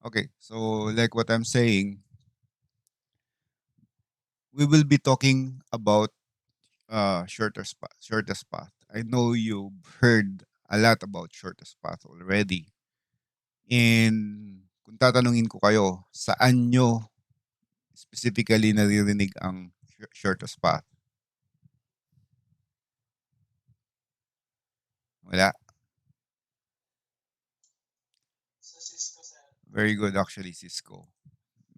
Okay, so like what I'm saying, we will be talking about shortest path. I know you've heard a lot about shortest path already. And kung tatanungin ko kayo, saan nyo specifically naririnig ang shortest path? Wala. Very good actually, Cisco.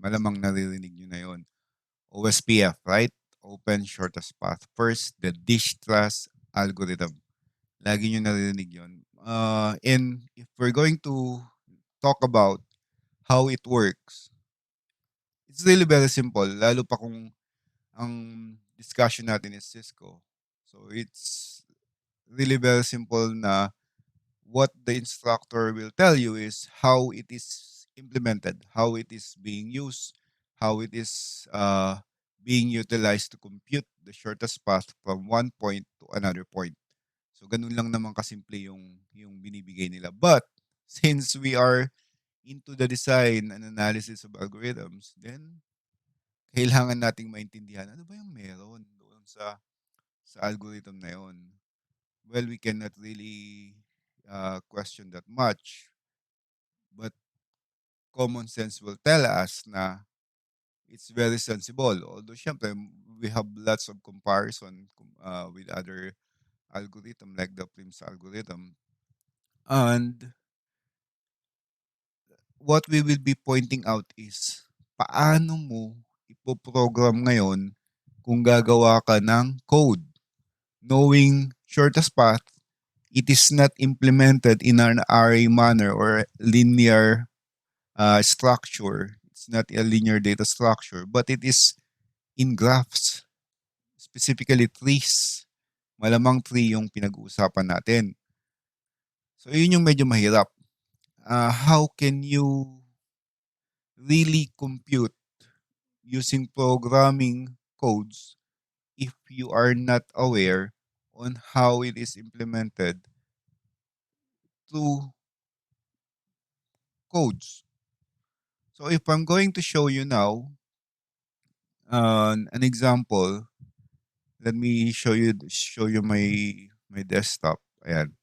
Malamang naririnig nyo na yon. OSPF, right? Open Shortest Path. First, the dish trust algorithm. Lagi nyo naririnig yun. And if we're going to talk about how it works, it's really very simple. Lalo pa kung ang discussion natin is Cisco. So it's really very simple na what the instructor will tell you is how it is implemented, how it is being used, how it is being utilized to compute the shortest path from one point to another point. So ganun lang naman kasimple yung binibigay nila. But since we are into the design and analysis of algorithms, then kailangan nating maintindihan ano ba yung meron doon sa algorithm na yon. Well, we cannot really question that much, but common sense will tell us na it's very sensible. Although, syempre, we have lots of comparison with other algorithm like the Prim's algorithm. And what we will be pointing out is paano mo ipoprogram ngayon kung gagawa ka ng code. Knowing shortest path, it is not implemented in an array manner or linear structure. It's not a linear data structure, but it is in graphs, specifically trees. Malamang tree yung pinag-uusapan natin. So yun yung medyo mahirap. How can you really compute using programming codes if you are not aware on how it is implemented through codes? So if I'm going to show you now an example, let me show you my desktop. Ayan.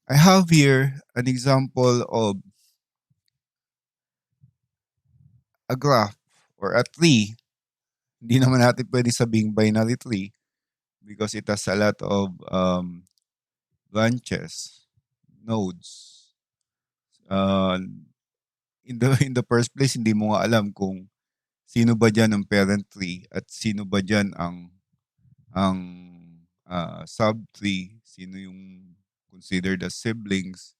I have here an example of a graph or a tree. Hindi naman natin pwede sabing binary tree because it has a lot of branches, nodes. Uh, in the first place, hindi mo nga alam kung sino ba diyan ang parent tree at sino ba diyan ang subtree, sino yung considered as siblings,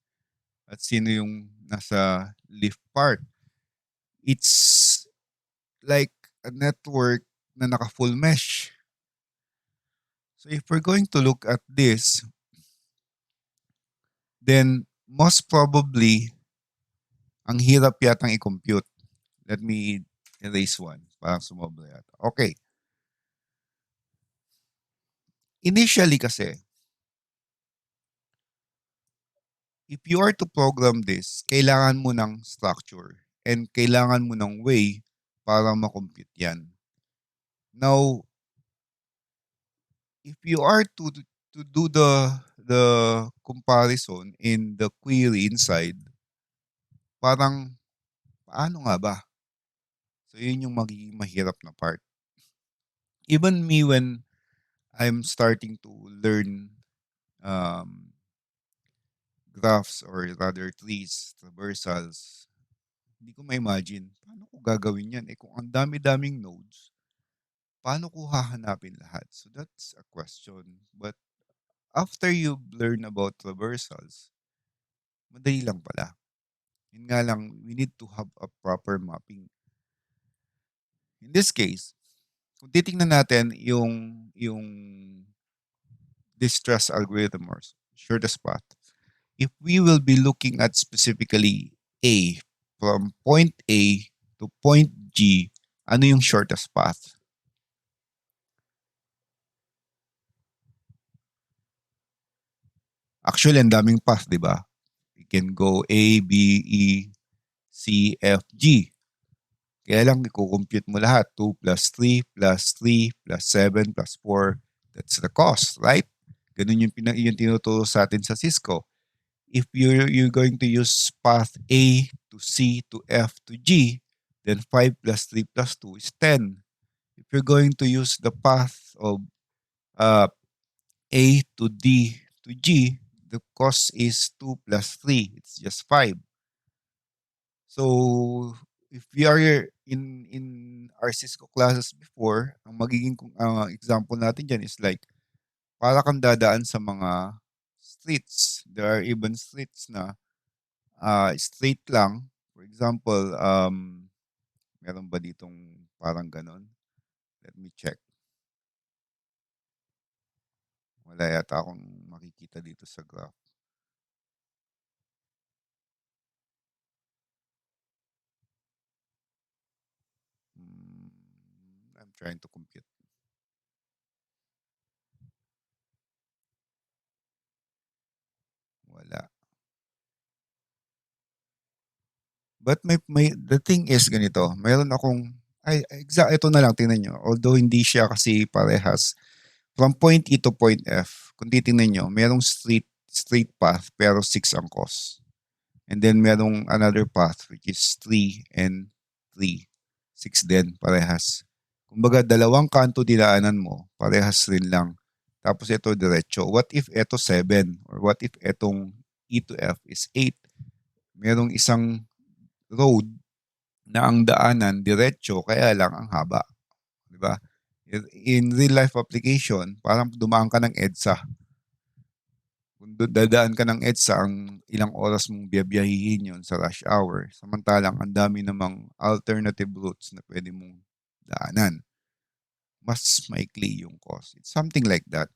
at sino yung nasa leaf part. It's like a network na naka-full mesh. So if we're going to look at this, then most probably, ang hirap yatang i-compute. Let me erase one. Parang sumobra yata. Okay. Initially kasi, if you are to program this, kailangan mo ng structure and kailangan mo ng way para makompute yan. Now, if you are to do the comparison in the query inside, parang paano nga ba? So yun yung magiging mahirap na part. Even me when I'm starting to learn um, graphs or rather trees, traversals, hindi ko ma-imagine, paano ko gagawin yan? Eh kung ang dami-daming nodes, paano ko hahanapin lahat? So that's a question. But after you learn about traversals, madali lang pala. Yun nga lang, we need to have a proper mapping. In this case, kung titingnan natin yung distress algorithm or shortest path, if we will be looking at specifically A, from point A to point G, ano yung shortest path? Actually, ang daming path, di ba? We can go A, B, E, C, F, G. Kaya lang, i-compute mo lahat. 2 plus 3 plus 3 plus 7 plus 4. That's the cost, right? Ganun yung tinuturo sa atin sa Cisco. If you're going to use path A to C to F to G, then 5 plus 3 plus 2 is 10. If you're going to use the path of uh, A to D to G, the cost is 2 plus 3. It's just 5. So, if we are in our Cisco classes before, ang magiging example natin dyan is like, para kang dadaan sa mga streets. There are even streets na straight lang. For example, meron ba ditong parang ganon? Let me check. Wala yata akong makikita dito sa graph. Hmm, I'm trying to compute. Wala. But the thing is ganito, mayroon akong, ito na lang, tingnan nyo. Although hindi siya kasi parehas, from point E to point F, kung titingnan nyo, merong straight path, pero 6 ang cost. And then merong another path, which is 3 and 3. 6 din, parehas. Kumbaga, dalawang kanto dinaanan mo, parehas rin lang. Tapos ito diretso. What if ito 7? Or what if itong E to F is 8? Merong isang road na ang daanan diretso, kaya lang ang haba. Di ba? In real life application, parang dumaan ka ng EDSA. Kung dadaan ka ng EDSA, ang ilang oras mong biyabiyahihin yun sa rush hour. Samantalang ang dami namang alternative routes na pwede mong daanan. Mas maikli yung cost. It's something like that.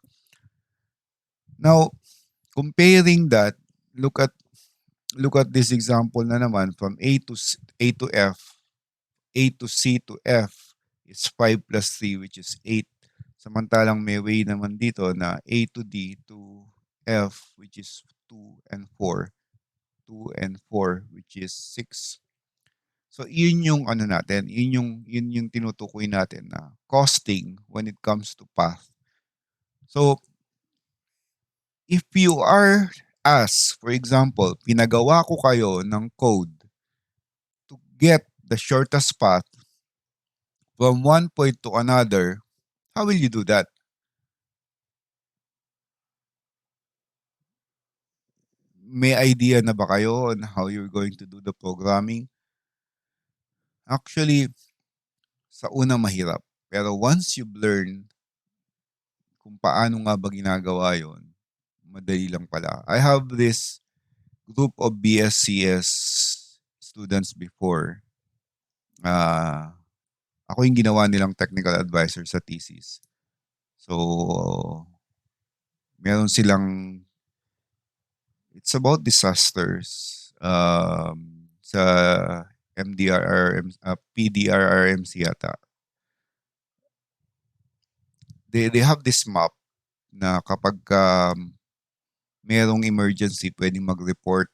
Now, comparing that, look at this example na naman from A to F. A to C to F is 5 plus 3, which is 8. Samantalang may way naman dito na A to D to F, which is 2 and 4. 2 and 4, which is 6. So yun yung ano natin, yun yung tinutukoy natin na costing when it comes to path. So if you are asked, for example, pinagawa ko kayo ng code to get the shortest path from one point to another, how will you do that? May idea na ba kayo on how you're going to do the programming? Actually, sa una mahirap. Pero once you've learned kung paano nga ba ginagawa yon, madali lang pala. I have this group of BSCS students before. Ako yung ginawa nilang technical advisor sa thesis. So, meron silang, it's about disasters sa PDRRMC yata. They have this map na kapag merong emergency, pwedeng mag-report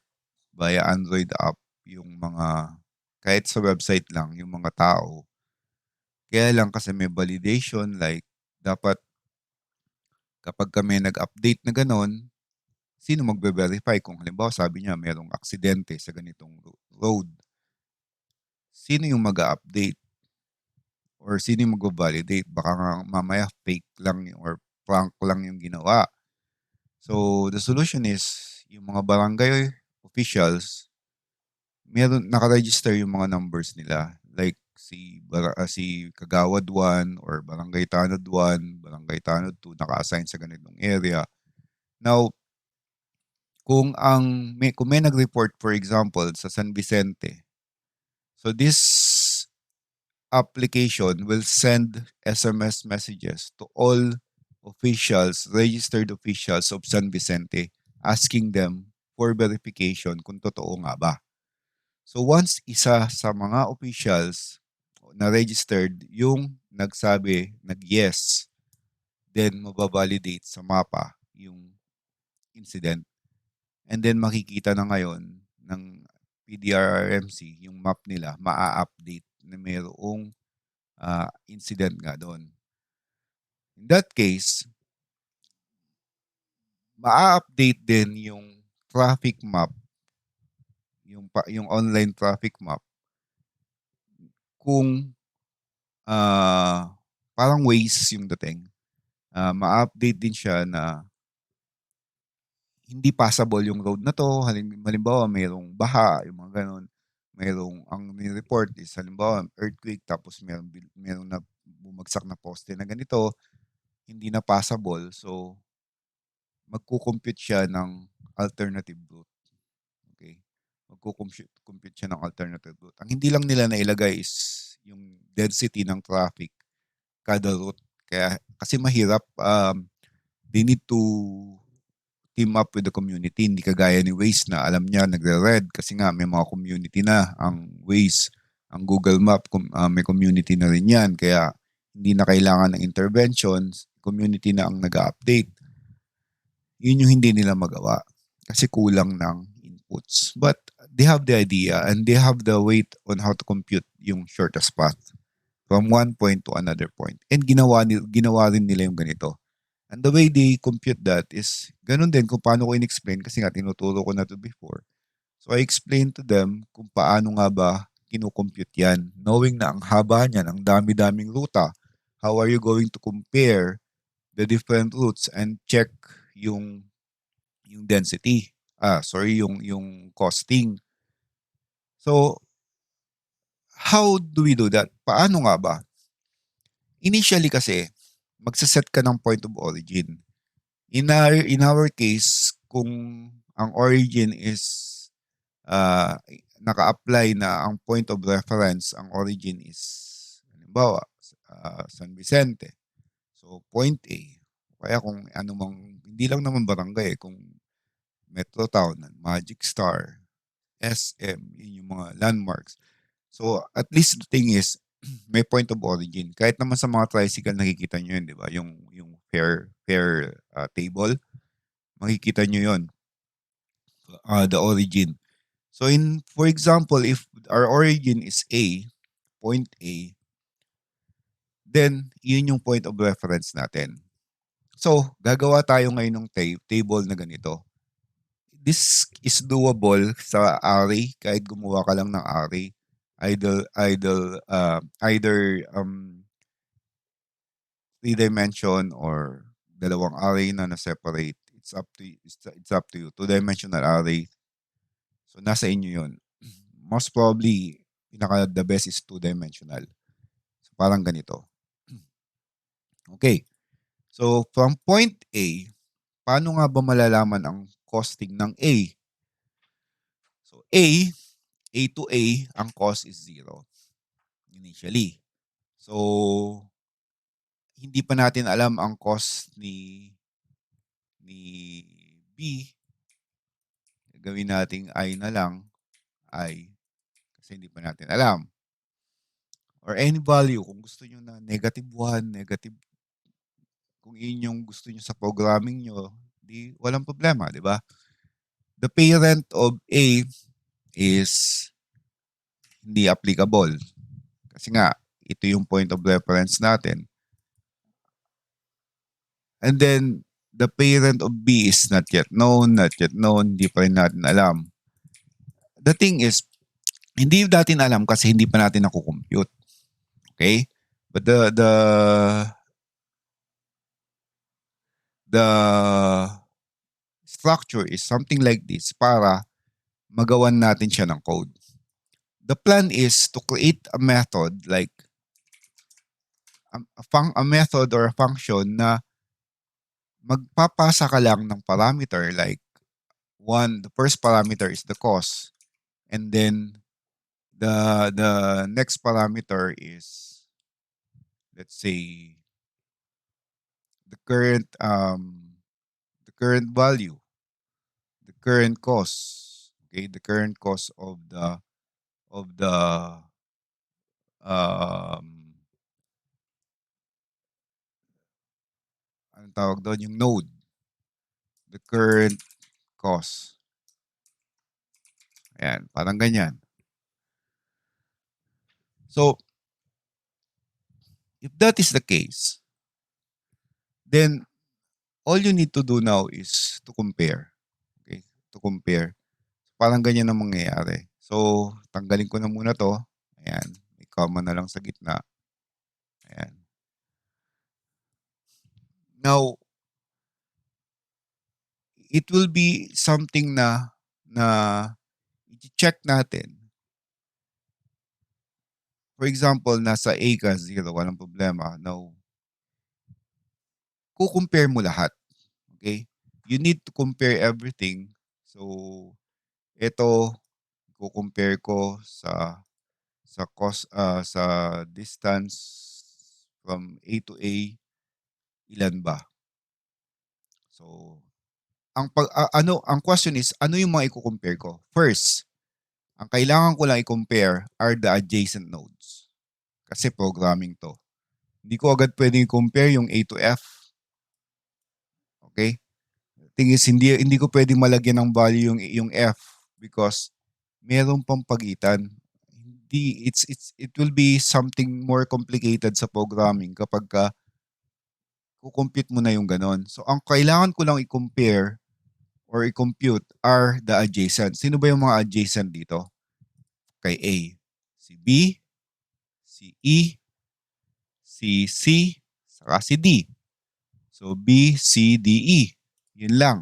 via Android app yung mga, kahit sa website lang, yung mga tao. Kaya lang kasi may validation, like dapat kapag kami nag-update na ganon, sino magbe-verify kung halimbawa sabi niya merong aksidente sa ganitong road? Sino yung mag-update? Or sino yung mag-validate? Baka nga mamaya fake lang or prank lang yung ginawa. So the solution is yung mga barangay officials, meron naka-register yung mga numbers nila. Like si Kagawad 1 or Barangay Tanod 1, Barangay Tanod 2 naka-assign sa ganitong area. Now, kung may nag-report for example sa San Vicente, so this application will send SMS messages to all officials, registered officials of San Vicente, asking them for verification kung totoo nga ba. So once isa sa mga officials na registered yung nagsabi, nag-yes, then mababalidate sa mapa yung incident. And then makikita na ngayon ng PDRRMC yung map nila, maa-update na mayroong incident nga doon. In that case, maa-update din yung traffic map, yung online traffic map kung parang Waze yung dating. Ma-update din siya na hindi passable yung road na to. Halimbawa, mayroong baha, yung mga ganun. Mayroong, ang ni-report is halimbawa, earthquake, tapos mayroong na bumagsak na poste na ganito, hindi na passable. So, magkukompute siya ng alternative route. Okay? Magkukompute siya ng alternative route. Ang hindi lang nila nailagay is yung density ng traffic kada route. Kasi mahirap, they need to team up with the community. Hindi kagaya ni Waze na alam niya nagre-red kasi nga may mga community na ang Waze. Ang Google Map, may community na rin yan. Kaya hindi na kailangan ng interventions. Community na ang nag-update. Yun yung hindi nila magawa kasi kulang ng inputs. But they have the idea and they have the weight on how to compute yung shortest path from one point to another point. And ginawa rin nila yung ganito. And the way they compute that is ganun din kung paano ko in-explain kasi nga tinuturo ko na to before. So I explained to them kung paano nga ba kinukompute yan. Knowing na ang haba niyan, ang dami-daming ruta, how are you going to compare the different routes and check yung density. Yung costing. So, how do we do that? Paano nga ba? Initially kasi, magsaset ka ng point of origin. In our case, kung ang origin is naka-apply na ang point of reference, ang origin is, halimbawa, San Vicente. So, point A. Kaya kung ano mang, hindi lang naman barangay, kung Metro Town, Magic Star, SM, yun yung mga landmarks. So, at least the thing is, may point of origin. Kahit naman sa mga tricycle, nakikita nyo yun, di ba? Yung fare table, makikita nyo yun, the origin. So, for example, if our origin is A, point A, then yun yung point of reference natin. So, gagawa tayo ngayon ng table na ganito. This is doable sa array kahit gumawa ka lang ng array. Either three-dimension or dalawang array na na-separate. It's up to you. Two-dimensional array. So, nasa inyo yun. Most probably, the best is two-dimensional. So, parang ganito. Okay. So, from point A, paano nga ba malalaman ang costing ng A? So, A to A, ang cost is 0 initially. So, hindi pa natin alam ang cost ni B. Gawin nating I na lang, I, kasi hindi pa natin alam. Or any value, kung gusto nyo na -1, negative, kung yun yung gusto nyo sa programming nyo, di walang problema, di ba? The parent of A is hindi applicable. Kasi nga, ito yung point of reference natin. And then, the parent of B is not yet known, hindi pa rin natin alam. The thing is, hindi natin alam kasi hindi pa natin nakukompute. Okay? But the structure is something like this para magawan natin siya ng code. The plan is to create a method like a method or a function na magpapasa ka lang ng parameter like the first parameter is the cost, and then the next parameter is, let's say, the current value, the current cost, okay, the current cost of the anong tawag doon, yung node, the current cost. Ayan, parang ganyan. So, if that is the case, then all you need to do now is to compare. Okay? To compare. Parang ganyan ang mangyayari. So, tanggalin ko na muna to. Ayan. May comma na lang sa gitna. Ayan. Now, it will be something na i-check natin. For example, nasa A ka, 0, walang problema. Now, kukompare mo lahat. Okay? You need to compare everything. So, ito, kukompare ko sa distance from A to A, ilan ba? So, ang question is, ano yung mga i-compare ko? First, ang kailangan ko lang i-compare are the adjacent nodes. Kasi programming to. Hindi ko agad pwedeng i-compare yung A to F. Okay? Thing is, hindi ko pwedeng malagyan ng value yung F because meron pang pagitan. It will be something more complicated sa programming kapag kukompute mo na yung ganon. So, ang kailangan ko lang i-compare or i-compute are the adjacent. Sino ba yung mga adjacent dito? Kay A. Si B, si E, si C, saka si D. So, B, C, D, E. Yun lang.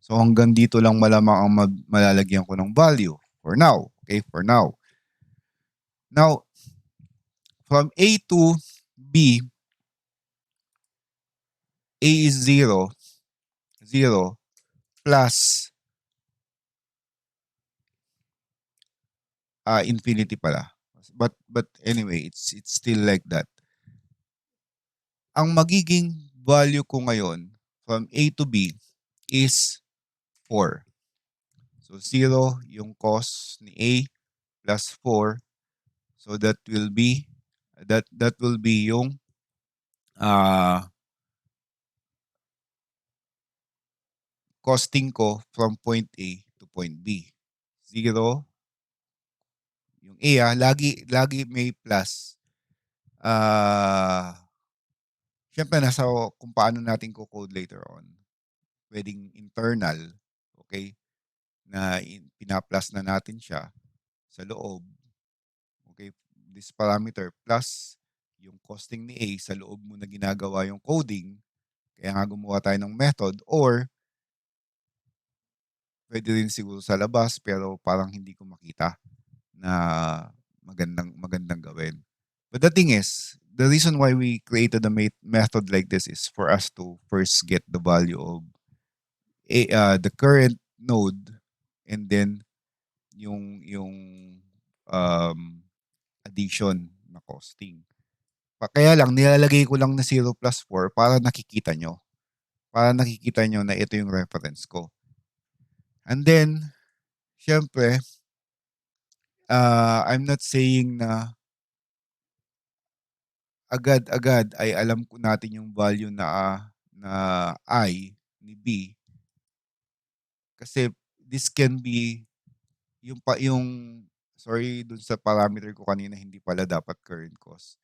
So, hanggang dito lang malamang ang malalagyan ko ng value for now. Okay, for now. Now, from A to B, A is 0, 0, plus infinity pala. But anyway, it's still like that. Ang magiging value ko ngayon from A to B is 4. So 0 yung cos ni A plus 4. So that will be yung costing ko from point A to point B. 0 yung A, lagi may plus. Syempre nasa kung paano natin ko code later on. Pwedeng internal, okay? Na pina-plus na natin siya sa loob. Okay? This parameter plus yung costing ni A sa loob mo na ginagawa yung coding. Kaya nga gumawa tayo ng method, or pwede rin siguro sa labas pero parang hindi ko makita na magandang gawin. But the thing is, the reason why we created a method like this is for us to first get the value of the current node, and then yung um, addition na costing. Kaya lang, nilalagay ko lang na 0 plus 4 para nakikita nyo. Para nakikita nyo na ito yung reference ko. And then, syempre, I'm not saying na agad-agad ay alam ko natin yung value na I ni B. Kasi this can be yung sorry dun sa parameter ko kanina, hindi pala dapat current cost.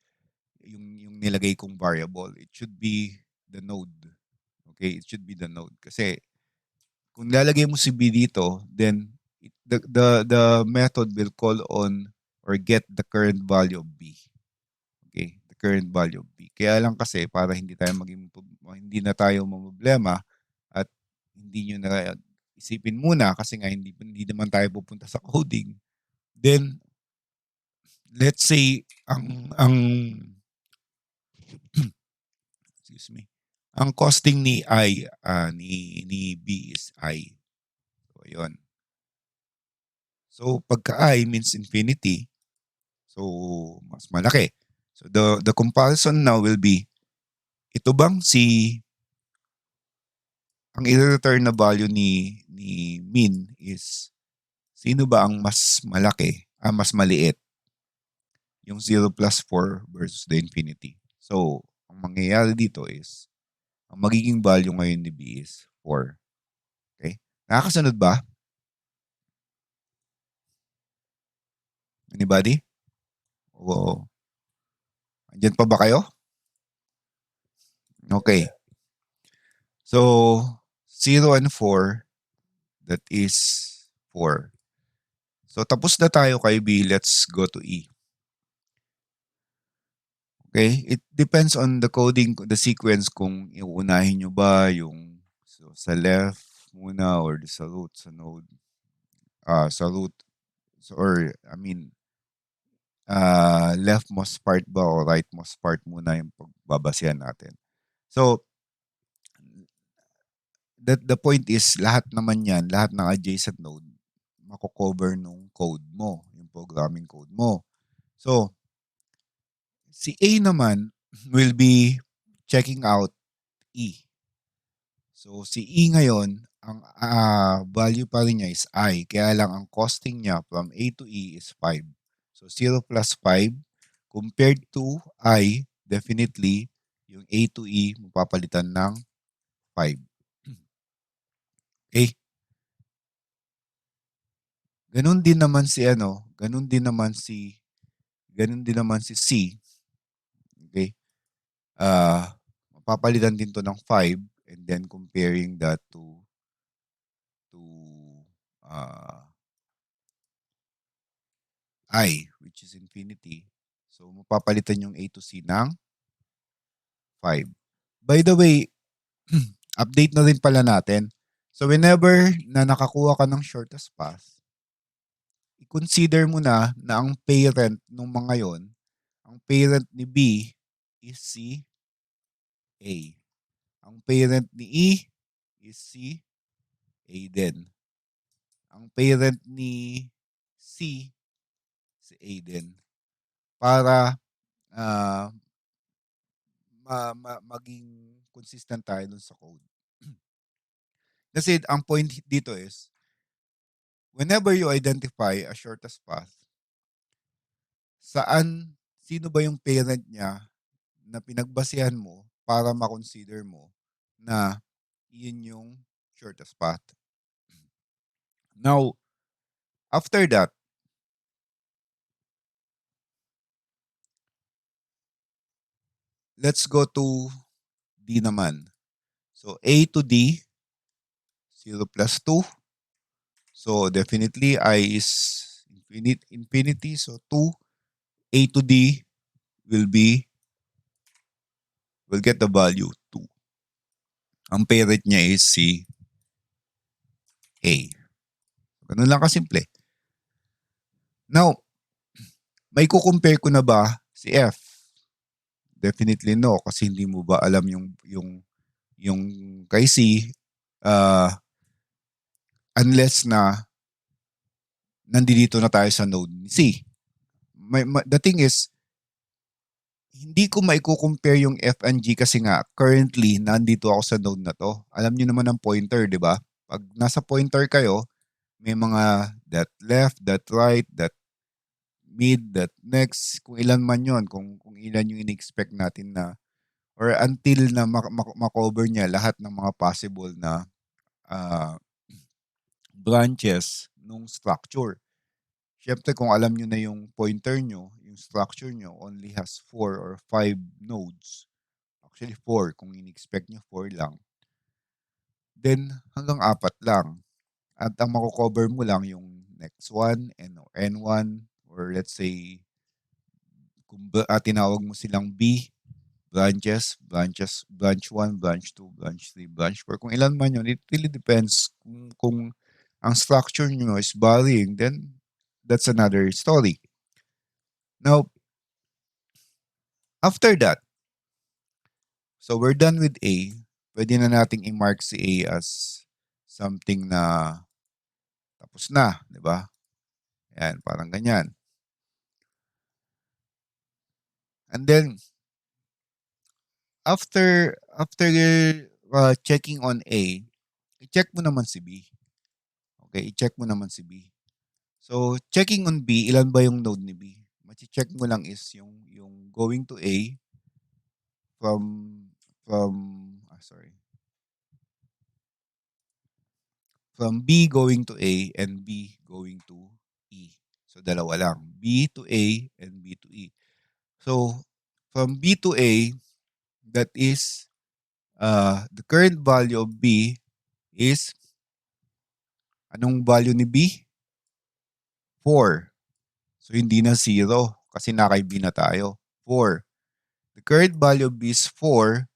Yung nilagay kong variable, it should be the node. Okay, it should be the node. Kasi kung lalagay mo si B dito, then the method will call on or get the current value of B. Okay, the current value of B. Kaya lang kasi para hindi na tayo mamroblema at hindi nyo na isipin muna kasi nga hindi naman tayo pupunta sa coding. Then let's say ang excuse me. Ang costing ni ni B is I. So, yun. So, pagka I means infinity, so mas malaki. So, the comparison now will be, ito bang ang i-return na value ni min is, sino ba ang mas malaki, mas maliit? Yung 0 plus 4 versus the infinity. So, ang mangyayari dito is, ang magiging value ngayon ni B is 4. Okay? Nakakasunod ba? Anybody? Oo. Andiyan pa ba kayo? Okay. So, 0 and 4, that is 4. So, tapos na tayo kay B. Let's go to E. Okay? It depends on the coding, the sequence kung iuunahin nyo ba yung sa left muna or sa root, sa node. Sa root. So, or, I mean, leftmost part ba o rightmost part muna yung pagbabasihan natin. So, the point is, lahat naman yan, lahat ng adjacent node, mako-cover nung code mo, yung programming code mo. So, si A naman will be checking out E. So, si E ngayon, ang value pa rin niya is I. Kaya lang ang costing niya from A to E is 5. So, 0 plus 5 compared to I, definitely, yung A to E, mapapalitan ng 5. Okay? Ganun din naman si C. Okay? Mapapalitan din to ng 5 and then comparing that to I, which is infinity. So, mapapalitan yung A to C ng 5. By the way, update na rin pala natin. So, whenever na nakakuha ka ng shortest path, i-consider mo na ang parent ng mga yon, ang parent ni B is si A. Ang parent ni E is si A din. Ang parent ni C, si A din. Para ah, maging consistent tayo dun sa code. Kasi ang point dito is, whenever you identify a shortest path, sino ba yung parent niya na pinagbasihan mo para ma-consider mo na yun yung shortest path. Now, after that, let's go to D naman. So, A to D, 0 plus 2. So, definitely, I is infinity. So, 2. A to D will get the value 2. Ang parent niya is si A. Ganun lang kasimple. Now, may kukompare ko na ba si F? Definitely no, kasi hindi mo ba alam yung kay C, unless na nandito na tayo sa node ni C. The thing is, hindi ko maiko-compare yung F and G kasi nga currently nandito ako sa node na to. Alam niyo naman ang pointer, di ba? Pag nasa pointer kayo, may mga that left, that right, that mid, that next, kung ilan man yon, kung ilan yung in-expect natin na, or until na makover niya lahat ng mga possible na branches nung structure. Siyempre, kung alam nyo na yung pointer nyo, yung structure nyo only has 4 or 5 nodes. Actually, 4. Kung in-expect nyo 4 lang. Then, hanggang 4 lang. At ang mako-cover mo lang yung next one, N1, or let's say, kung tinawag mo silang B, branch 1, branch 2, branch 3, branch 4. Kung ilan man yun, it really depends. Kung ang structure nyo is varying, then that's another story. Now, after that, so we're done with A. Pwede na nating i-mark si A as something na tapos na, di ba? Yan, parang ganyan. And then, after checking on A, i-check mo naman si B. Okay, i-check mo naman si B. So, checking on B, ilan ba yung node ni B? Machi-check mo lang is yung going to A from from B going to A and B going to E. So dalawa lang, B to A and B to E. So from B to A, that is the current value of B is, anong value ni B? 4. So hindi na 0 kasi naka B na tayo. 4. The current value of B is 4,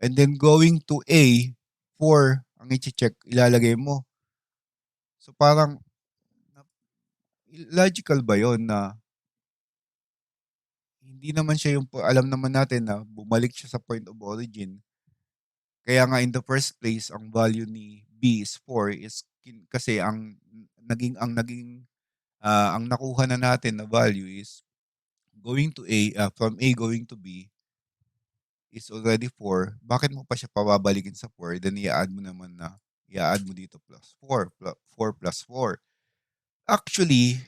and then going to A, 4 ang i-check, ilalagay mo. So parang logical ba 'yon na hindi naman siya yung, alam naman natin na bumalik siya sa point of origin. Kaya nga in the first place ang value ni B is 4 is kasi ang nakuha na natin na value is going to A, from A going to B is already 4. Bakit mo pa siya pababalikin sa 4? Then i-add mo naman na, i-add mo dito plus 4, 4 plus 4. Actually,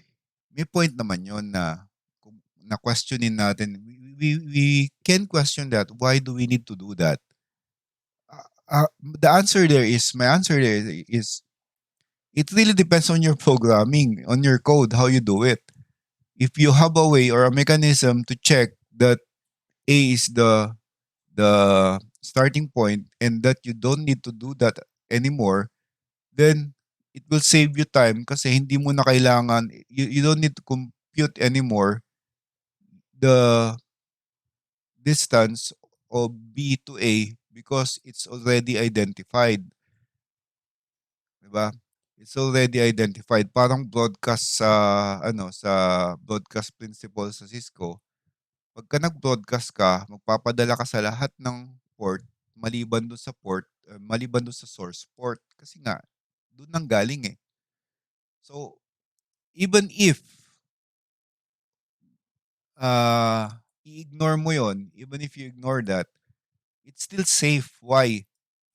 may point naman yon na na questionin natin. We can question that. Why do we need to do that? The answer there is, my answer there is, it really depends on your programming, on your code, how you do it. If you have a way or a mechanism to check that A is the starting point and that you don't need to do that anymore, then it will save you time kasi hindi mo na kailangan, you don't need to compute anymore the distance of B to A because it's already identified. Diba? It's already identified. Parang broadcast sa, sa broadcast principle sa Cisco. Pagka nag-broadcast ka, magpapadala ka sa lahat ng port, maliban doon sa source port. Kasi nga, doon nang galing eh. So, even if i-ignore mo yon, even if you ignore that, it's still safe. Why?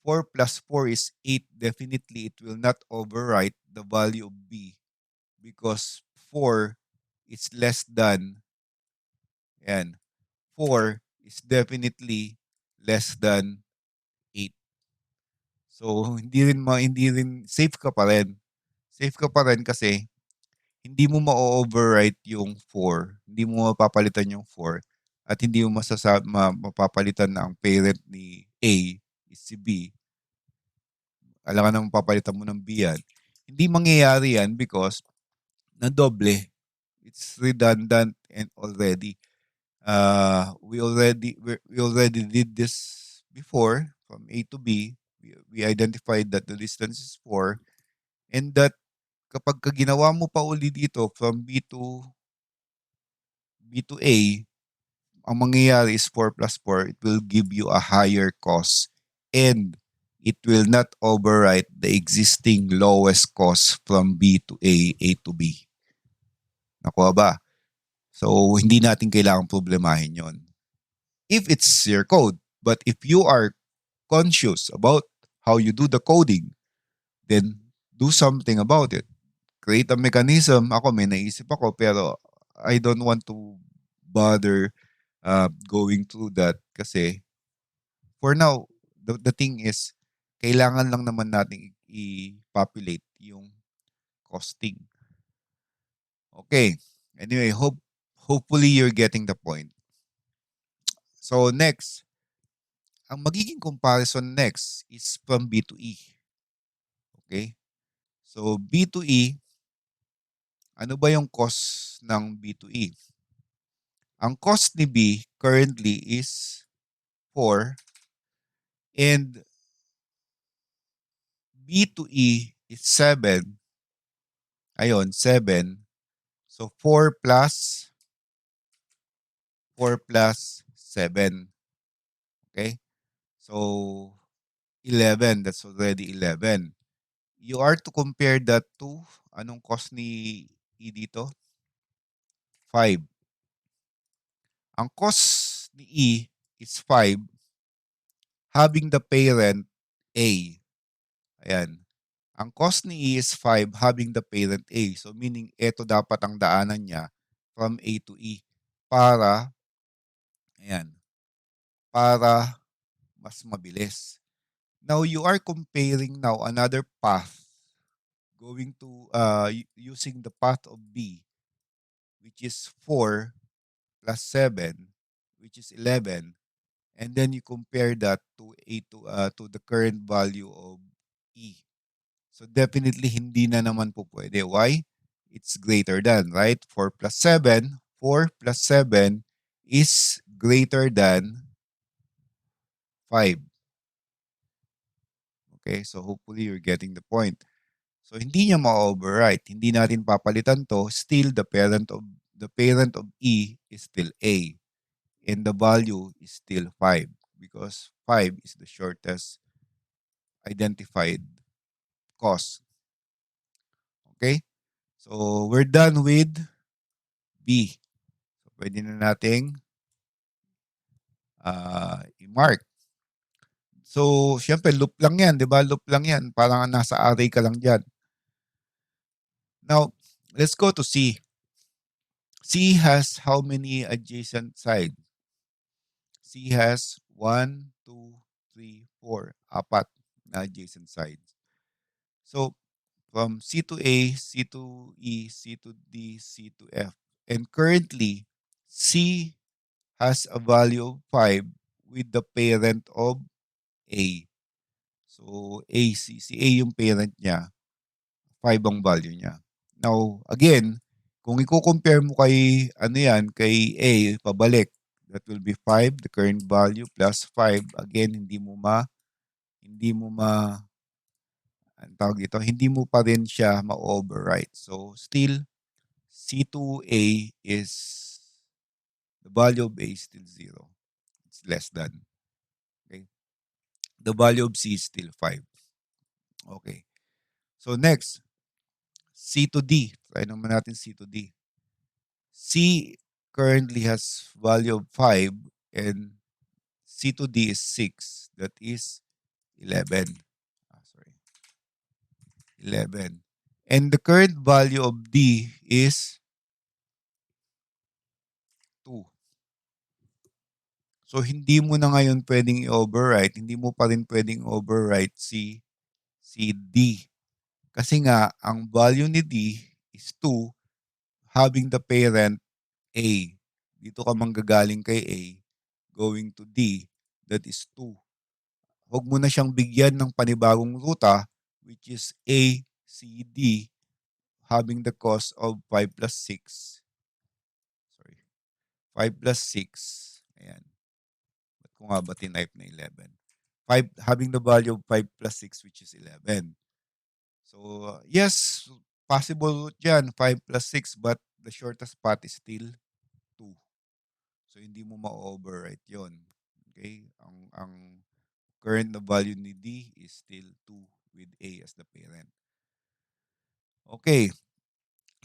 4 plus 4 is 8. Definitely, it will not overwrite the value of B because 4 is less than, yan, 4 is definitely less than 8. So, hindi rin safe ka pa rin. Safe ka pa rin kasi hindi mo ma-overwrite yung 4, hindi mo mapapalitan yung 4, at hindi mo mapapalitan na ang parent ni A is si B. Alam ka na mapapalitan mo ng B yan. Hindi mangyayari yan because na doble. It's redundant and already. We already did this before from A to B. We identified that the distance is 4 and that kapag ginawa mo pa uli dito from B to A, ang mangyayari is 4 plus 4, it will give you a higher cost and it will not overwrite the existing lowest cost from B to A to B. Nakuha ba? So, hindi natin kailangang problemahin yon if it's your code. But if you are conscious about how you do the coding, then do something about it. Create a mechanism. Ako, may naisip ako, pero I don't want to bother going through that kasi for now, the thing is, kailangan lang naman natin i-populate yung costing. Okay. Anyway, hopefully you're getting the point. So next, ang magiging comparison next is from B to E. Okay? So B to E, ano ba yung cost ng B to E? Ang cost ni B currently is 4 and B to E is 7. Ayun, 7. So 4 plus 7. Okay? So 11. That's already 11. You are to compare that to, anong cost ni E dito? 5. Ang cost ni E is 5 having the parent A. Ayan. Ang cost ni E is 5 having the parent A. So meaning, ito dapat ang daanan niya from A to E para, ayan, para mas mabilis. Now, you are comparing now another path going to, using the path of B. which is 4 plus 7, which is 11, and then you compare that to the current value of E. So definitely hindi na naman po pwede. Why? It's greater than, right? 4 plus 7 is greater than 5. Okay? So hopefully you're getting the point. So hindi niya ma-overwrite. Hindi natin papalitan to. Still the parent of E is still A. And the value is still 5 because 5 is the shortest identified cost. Okay? So we're done with B. So pwede na nating i-mark. So, syempre, loop lang yan, di ba? Loop lang yan. Parang nasa array ka lang dyan. Now, let's go to C. C has how many adjacent sides? C has 1, 2, 3, 4. Apat na adjacent sides. So, from C to A, C to E, C to D, C to F. And currently, C has a value of 5 with the parent of A. So, si A yung parent niya, 5 ang value niya. Now, again, kung i-compare mo kay A, pabalik, that will be 5, the current value, plus 5. Again, hindi mo pa rin siya ma-overwrite. So, still, C2A is, the value of A is still 0. It's less than. Okay? The value of C is still 5. Okay. So, next, C to D. Try naman natin C to D. C currently has value of 5 and C to D is 6. That is 11. Sorry. 11. And the current value of D is 2. So, hindi mo na ngayon pwedeng i-overwrite. Hindi mo pa rin pwedeng overwrite si D. Kasi nga, ang value ni D is 2 having the parent A. Dito ka manggagaling kay A, going to D, that is 2. Huwag mo na siyang bigyan ng panibagong ruta, which is A, C, D, having the cost of 5 plus 6. Sorry. 5 plus 6. Ayan. Ba't ko nga ba tinype na 11? 5, having the value of 5 plus 6, which is 11. So, yes, possible dyan, 5 plus 6, but the shortest path is still 2. So, hindi mo ma-overwrite yon. Okay? Ang current na value ni D is still 2 with A as the parent. Okay.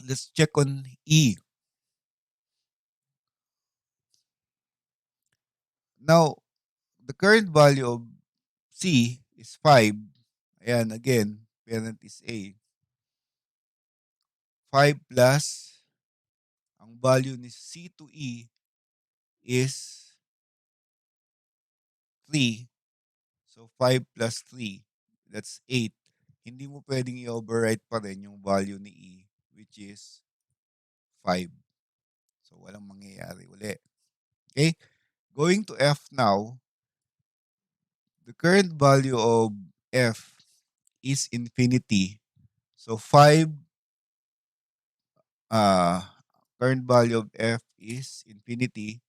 Let's check on E. Now, the current value of C is 5. Ayan, again, parent is A. 5 plus, ang value ni C to E is 3. So, 5 plus 3, that's 8. Hindi mo pwedeng i-overwrite pa rin yung value ni E, which is 5. So, walang mangyayari uli. Okay? Going to F now, the current value of F is infinity. So, 5, current value of F is infinity.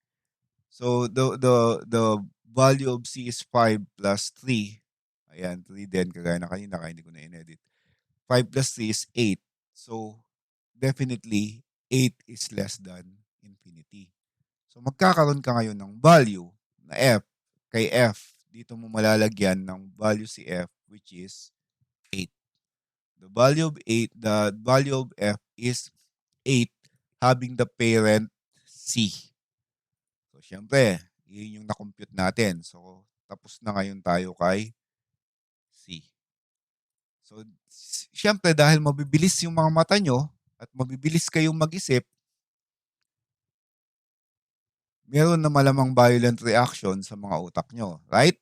So, the value of C is 5 plus 3. Ayan, 3 din, kagaya na kanina, kaya hindi ko na in-edit. 5 plus 3 is 8. So, definitely, 8 is less than infinity. So, magkakaroon ka ngayon ng value na F kay F. Dito mo malalagyan ng value si F, which is 8. The value of F is 8 having the parent C. So, syempre, yun yung na-compute natin. So, tapos na ngayon tayo kay C. So, syempre, dahil mabibilis yung mga mata nyo at mabibilis kayong mag-isip, meron na malamang violent reaction sa mga utak nyo. Right?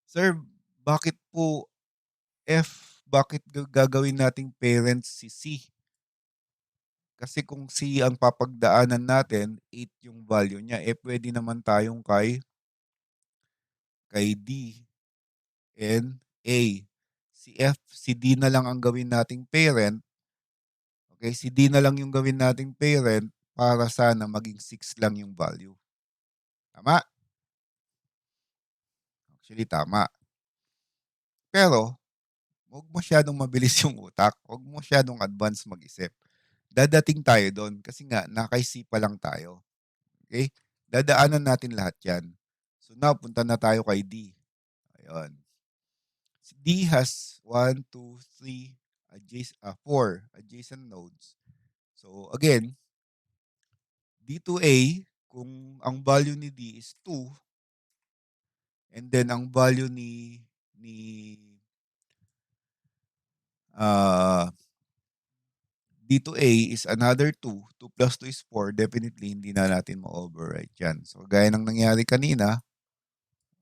Sir, bakit po F? Bakit gagawin nating parent si C? Kasi kung C ang papagdaanan natin, 8 yung value niya, eh pwede naman tayong kay D and A. Si F, si D na lang ang gawin nating parent. Okay, si D na lang yung gawin nating parent para sana maging 6 lang yung value. Tama? Actually, tama. Pero, huwag masyadong mabilis yung utak. Huwag masyadong advance mag-isip. Dadating tayo doon kasi nga, naka-C pa lang tayo. Okay? Dadaanan natin lahat yan. So now, punta na tayo kay D. Ayun. Si D has 1, 2, 3, 4 adjacent nodes. So again, D to A, kung ang value ni D is 2, and then ang value ni uh, D to A is another 2. 2 plus 2 is 4. Definitely, hindi na natin ma-overwrite yan. So, gaya ng nangyari kanina,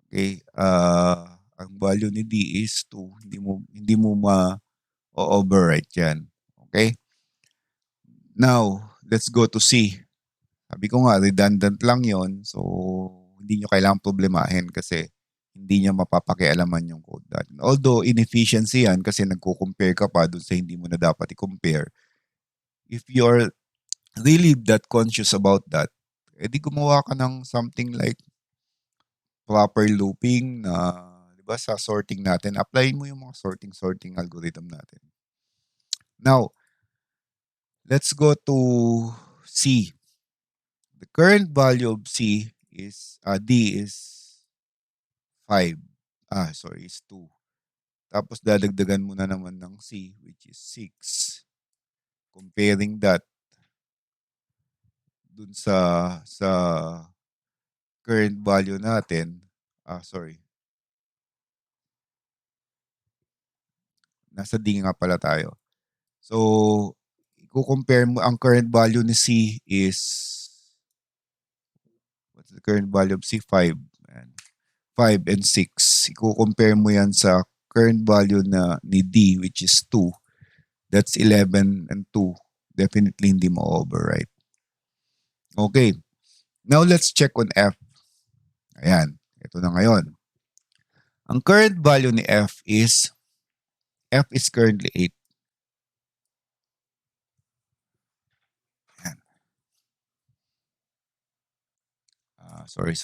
okay, ang value ni D is 2. Hindi mo ma-overwrite yan. Okay? Now, let's go to C. Sabi ko nga, redundant lang yon. So, hindi nyo kailangang problemahin kasi hindi niya mapapakialaman yung code natin. Although, inefficiency yan kasi nagko-compare ka pa dun sa hindi mo na dapat i-compare. If you're really that conscious about that, edi gumawa ka ng something like proper looping na, di ba, sa sorting natin. Apply mo yung mga sorting algorithm natin. Now, let's go to C. The current value of D is 5. Is 2. Tapos dadagdagan mo na naman ng C, which is 6. Comparing that dun sa current value natin. Nasa D nga pala tayo. So, i-compare mo ang current value ni C is, what's the current value of C? 5. Ayan. 5 and 6. I-compare mo yan sa current value ni D, which is 2. That's 11 and 2. Definitely hindi mo overwrite. Okay. Now let's check on F. Ayan. Ito na ngayon. Ang current value ni F is currently 8. Ayan. Sorry.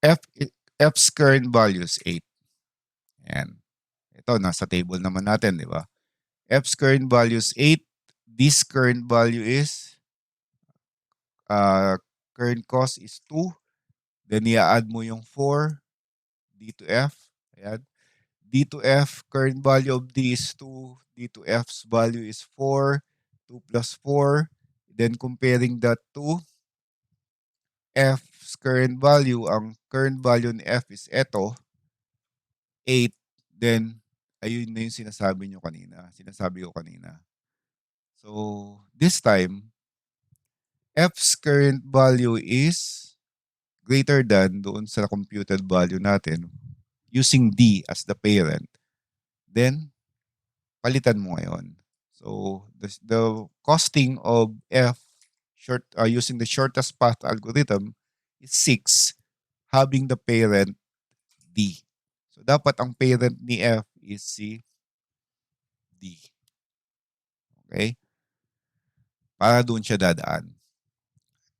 F, F's current value is 8. Ayan. Ito, nasa table naman natin, di ba? F's current value is 8. This current value is, current cost is 2. Then, i-add mo yung 4. D to F. Ayan. D to F, current value of D is 2. D to F's value is 4. 2 plus 4. Then, comparing that to F's current value, ang current value ni F is eto, 8. Then, ayun na yung sinasabi ko kanina. So, this time, F's current value is greater than doon sa computed value natin using D as the parent. Then, palitan mo ngayon. So, the costing of F using the shortest path algorithm is 6, having the parent D. So, dapat ang parent ni F is si D. Okay? Para doon siya dadaan.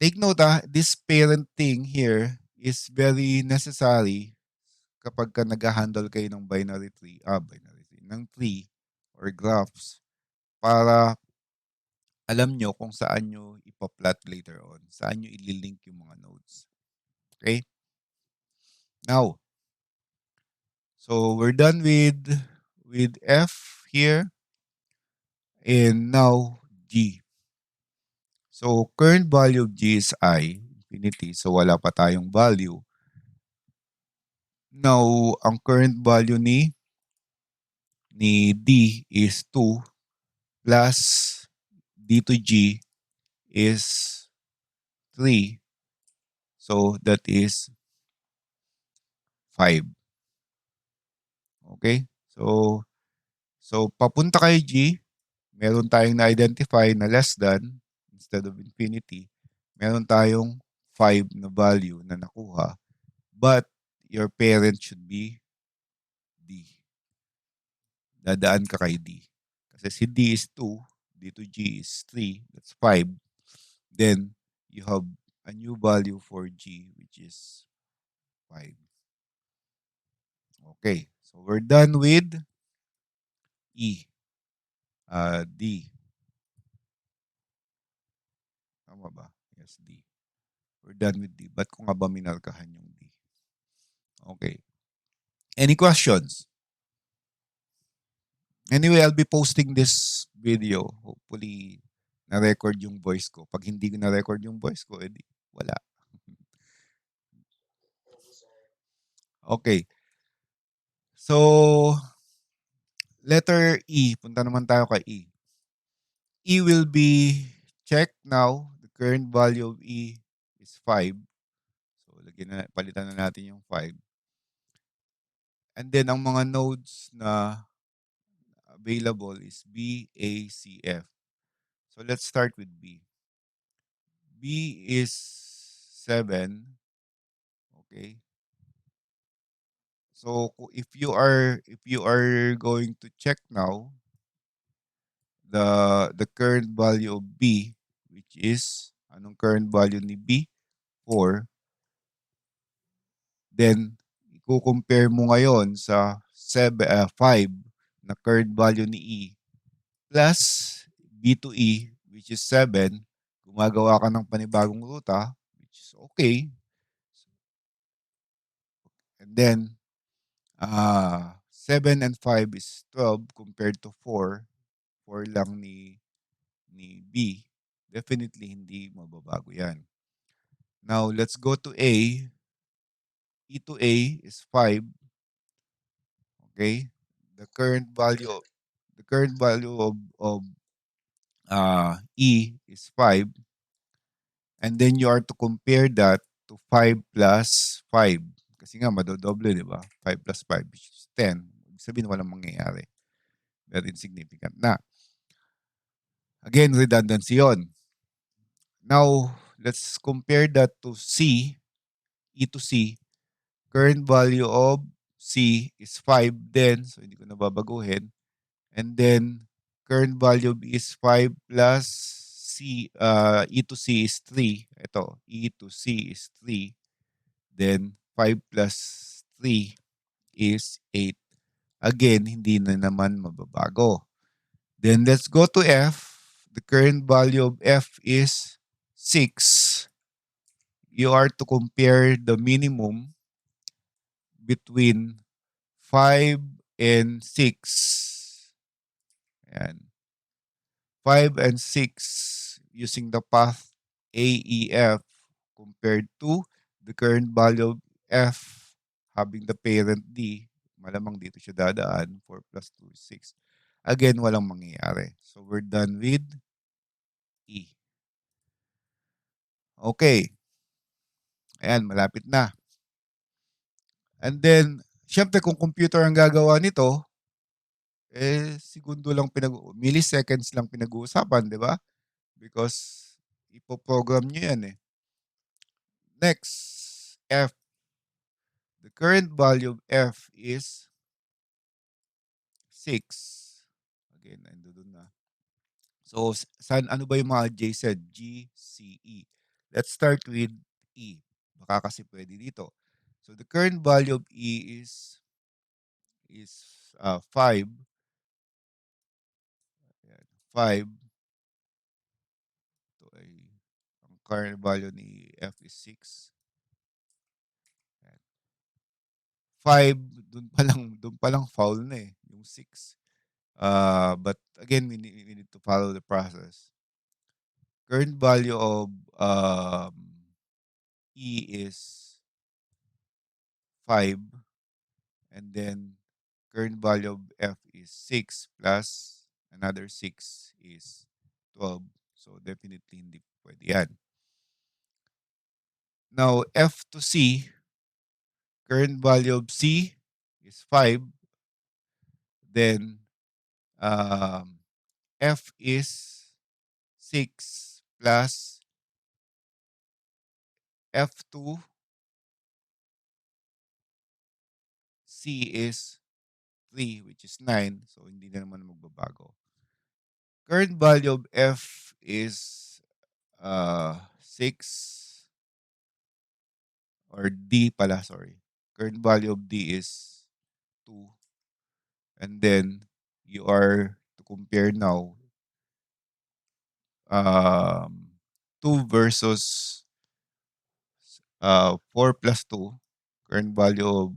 Take note, this parent thing here is very necessary kapag ka nag-handle kayo ng ng tree or graphs para alam nyo kung saan nyo ipa-plot later on, saan nyo ililink yung mga nodes. Okay? Now, so we're done with F here, and now G. So, current value of G is I, infinity, so wala pa tayong value. Now, ang current value ni D is 2 plus D to G is 3. So, that is 5. Okay? So papunta kay G, meron tayong na-identify na less than instead of infinity. Meron tayong 5 na value na nakuha. But your parent should be D. Dadaan ka kay D. Kasi si D is 2, D to G is 3, that's 5. Then, you have a new value for G, which is 5. Okay, so we're done with E. D. Tama ba? Yes, D. We're done with D. Ba't ko nga ba minarkahan yung D? Okay. Any questions? Anyway, I'll be posting this video. Hopefully, na-record yung voice ko. Pag hindi ko na-record yung voice ko, edi wala. Okay. So, letter E. Punta naman tayo kay E. E will be checked now. The current value of E is 5. So, palitan na natin yung 5. And then, ang mga nodes na available is B, A, C, F. So, let's start with B. B is 7. Okay. So, if you are going to check now the current value of B, which is anong current value ni B? 4. Then, i-compare mo ngayon sa 5 na current value ni E plus B to E, which is 7. Gumagawa ka ng panibagong ruta, which is okay. And then, 7 and 5 is 12 compared to 4. 4 lang ni B. Definitely hindi mababago yan. Now, let's go to A. E to A is 5. Okay? The current value of E is 5. And then you are to compare that to 5 plus 5. Kasi nga, madodoble, di ba? 5 plus 5 which is 10. Ibig sabihin, walang mangyayari. Very insignificant na. Again, redundancy yon. Now, let's compare that to C, E to C. Current value of C is 5 then, so hindi ko na babaguhin. And then, current value of E is 5 plus C, E to C is 3. Ito, E to C is 3. Then, 5 plus 3 is 8. Again, hindi na naman mababago. Then, let's go to F. The current value of F is 6. You are to compare the minimum between 5 and 6. Ayan. 5 and 6 using the path AEF compared to the current value of F having the parent D. Malamang dito siya dadaan. 4 plus 2 is 6. Again, walang mangyayari. So, we're done with E. Okay. Ayan, malapit na. And then, syempre kung computer ang gagawa nito, segundo lang milliseconds lang pinag-uusapan, di ba? Because ipoprogram nyo yan eh. Next, F. The current value of F is 6. Again, nandoon na. So, ano ba yung mga J said? G, C, E. Let's start with E. Baka kasi pwede dito. So, the current value of E is 5. 5. Ito ay, ang current value ni F is 6. 5, dun pa lang foul na eh, yung 6. But again, we need to follow the process. Current value of E is 5. And then, current value of F is 6 plus another 6 is 12. So, definitely hindi pwede yan. Now, F to C, current value of C is 5. Then, F is 6 plus F2 C is 3, which is 9. So, hindi na naman magbabago. Current value of F is 6 or D pala, sorry. Current value of D is 2. And then, you are to compare now 2 versus 4 plus 2. Current value of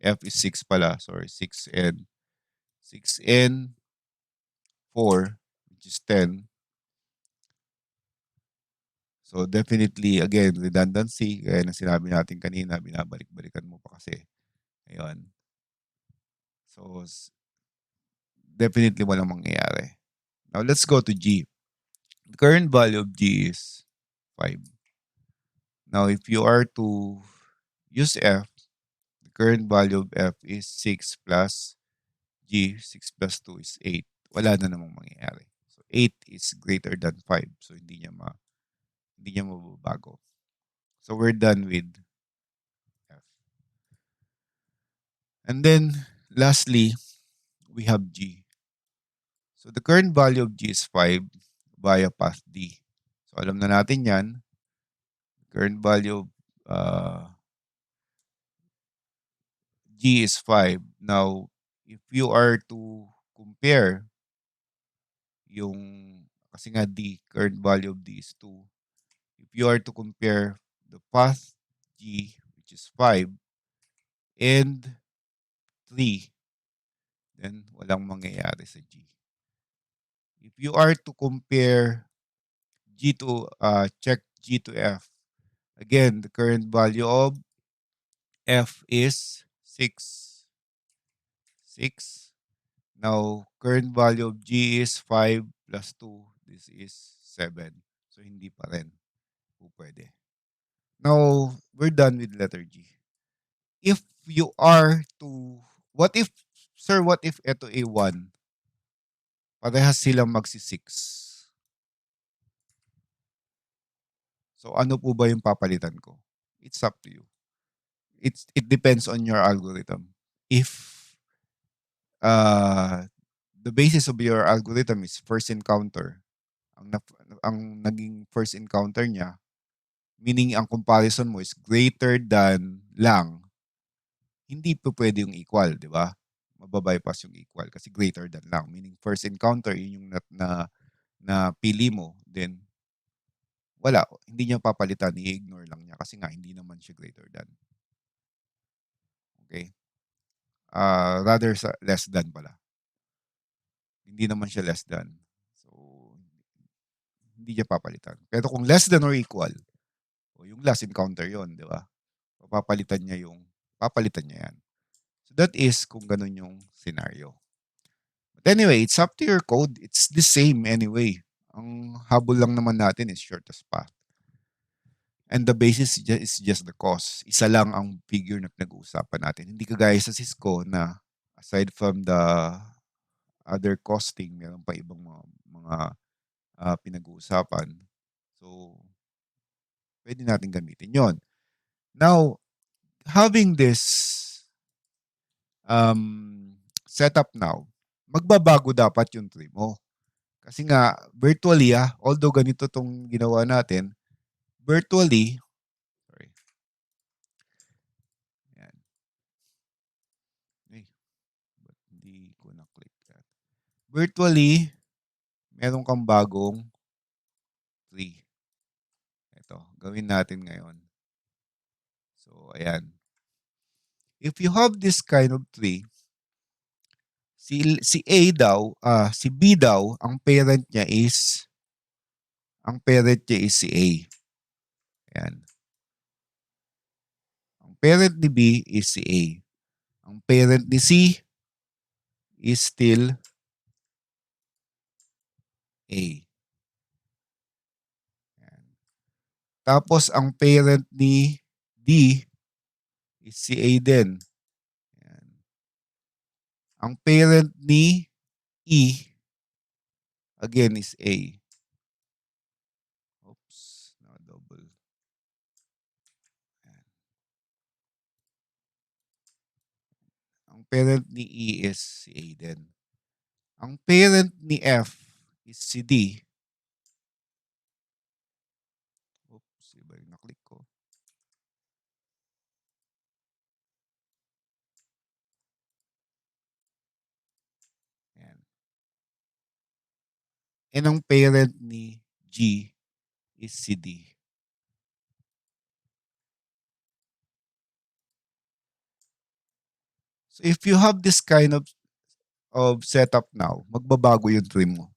F is 6 pala. Sorry, 6 and 4, which is 10. So definitely, again, redundancy. Gaya ng sinabi natin kanina, binabalik-balikan mo pa kasi. Ayun. So, definitely walang mangyayari. Now, let's go to G. The current value of G is 5. Now, if you are to use F, the current value of F is 6 plus G. 6 plus 2 is 8. Wala na namang mangyayari. So, 8 is greater than 5. So, hindi niya mababago. So, we're done with F. And then, lastly, we have G. So, the current value of G is 5 via path D. So, alam na natin yan. Current value of G is 5. Now, if you are to compare yung, kasi nga D, current value of D is 2. If you are to compare the path G, which is 5, and 3, then walang mangyayari sa G. If you are to compare G to, check G to F, again, the current value of F is 6. 6. Now, current value of G is 5 plus 2. This is 7. So, hindi pa rin. Pwede. Now, we're done with letter G. If you are to, what if ito ay 1? Parehas silang magsi-6. So, ano po ba yung papalitan ko? It's up to you. It depends on your algorithm. If the basis of your algorithm is first encounter, ang naging first encounter niya, meaning ang comparison mo is greater than lang, hindi po pwede yung equal, di ba? Mababypass yung equal kasi greater than lang. Meaning first encounter, yun yung na pili mo, then wala, hindi niya papalitan, i-ignore lang niya kasi nga hindi naman siya greater than. Okay? Rather less than pala. Hindi naman siya less than. So, hindi niya papalitan. Pero kung less than or equal, o yung last encounter yon, di ba? Papalitan niya yan. So that is kung ganun yung scenario. But anyway, it's up to your code. It's the same anyway. Ang habol lang naman natin is shortest path. And the basis is just the cost. Isa lang ang figure na pinag-uusapan natin. Hindi kagaya sa Cisco na aside from the other costing, meron pa ibang mga pinag-uusapan. So, pwede natin gamitin yon. Now, having this setup now, magbabago dapat yung tree mo. Kasi nga, virtually, although ganito tong ginawa natin, virtually, sorry. Yan. Ay, ba't hindi ko na-click yan? Virtually, meron kang bagong tree. Ito, gawin natin ngayon. So, ayan. If you have this kind of tree, si A daw, si B daw, ang parent niya is si A. Ayan. Ang parent ni B is si A. Ang parent ni C is still A. Ayan. Tapos, ang parent ni D is si A din. Ayan. Ang parent ni E again is A. Oops, no double. Ayan. Ang parent ni E is si A din. Ang parent ni F is si D. Oops, iba yung naklik ko. Ayan. And ang parent ni G is si D. So if you have this kind of setup now, magbabago yung tree mo.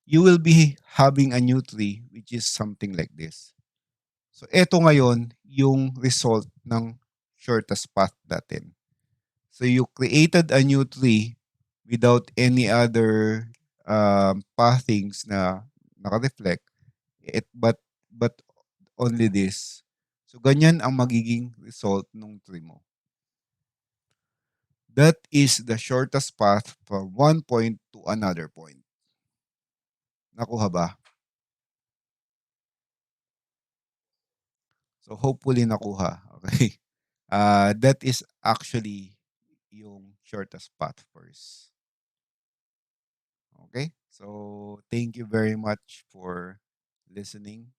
You will be having a new tree which is something like this. So eto ngayon yung result ng shortest path natin. So you created a new tree without any other pathings na naka-reflect, but only this. So ganyan ang magiging result ng tree mo. That is the shortest path from one point to another point. Nakuha ba? So hopefully nakuha. Okay. That is actually yung shortest path first. Okay? So thank you very much for listening.